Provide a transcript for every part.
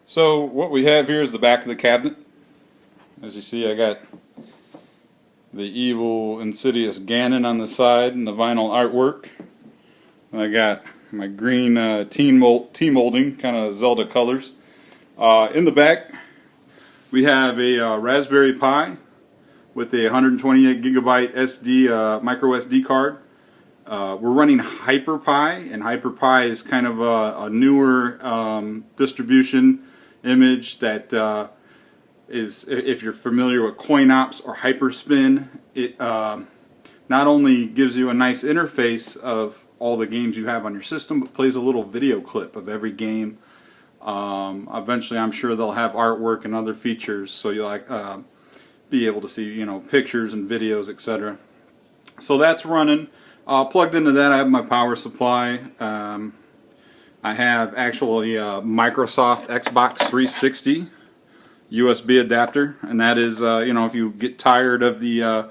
So what we have here is the back of the cabinet. As you see, I got the evil, insidious Ganon on the side and the vinyl artwork. And I got my green T-molding, kind of Zelda colors. In the back, we have a Raspberry Pi with a 128 gigabyte SD micro SD card. We're running HyperPi, and HyperPi is kind of a newer distribution image that is, if you're familiar with CoinOps or Hyperspin, it not only gives you a nice interface of all the games you have on your system, but plays a little video clip of every game. Eventually, I'm sure they'll have artwork and other features, so you'll be able to see, you know, pictures and videos, etc. So that's running. Plugged into that, I have my power supply. I have actually Microsoft Xbox 360 USB adapter, and that is, you know, if you get tired of the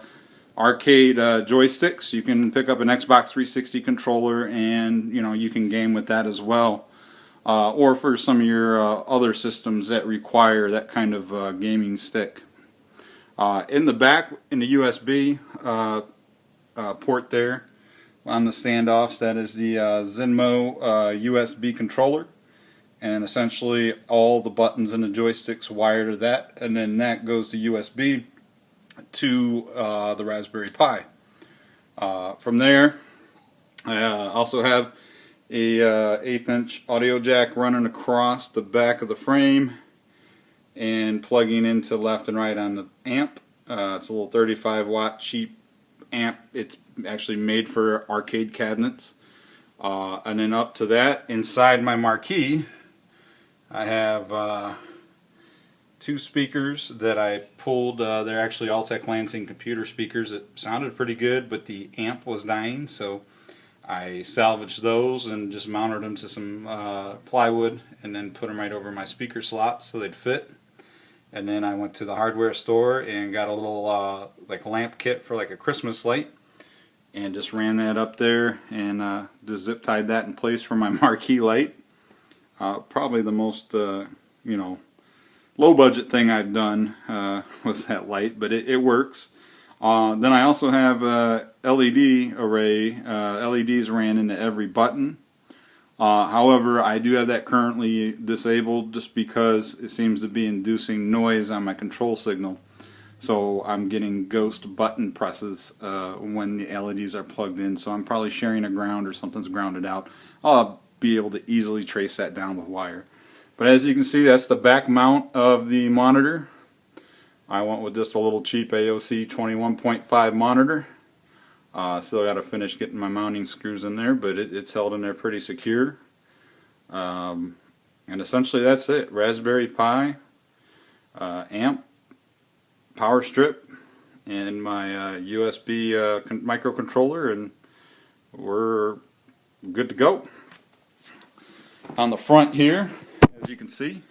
arcade joysticks, you can pick up an Xbox 360 controller, and you know, you can game with that as well. Or for some of your other systems that require that kind of gaming stick. In the back, in the USB port there, on the standoffs, that is the Zenmo USB controller, and essentially all the buttons and the joysticks wire to that, and then that goes to USB to the Raspberry Pi. From there, I also have a 1/8 inch audio jack running across the back of the frame and plugging into left and right on the amp. It's a little 35 watt cheap amp. It's actually made for arcade cabinets. And then up to that, inside my marquee, I have two speakers that I pulled. They're actually Altec Lansing computer speakers. It sounded pretty good, but the amp was dying, so I salvaged those and just mounted them to some plywood and then put them right over my speaker slots so they'd fit. And then I went to the hardware store and got a little like lamp kit for like a Christmas light, and just ran that up there and just zip tied that in place for my marquee light. Probably the most you know, low budget thing I've done was that light, but it works. Then I also have a LED array. LEDs ran into every button. However, I do have that currently disabled just because it seems to be inducing noise on my control signal. So I'm getting ghost button presses when the LEDs are plugged in. So I'm probably sharing a ground or something's grounded out. I'll be able to easily trace that down with wire. But as you can see, that's the back mount of the monitor. I went with just a little cheap AOC 21.5 monitor. Still got to finish getting my mounting screws in there, but it's held in there pretty secure. And essentially that's it. Raspberry Pi, amp, power strip, and my USB microcontroller, and we're good to go. On the front here, as you can see,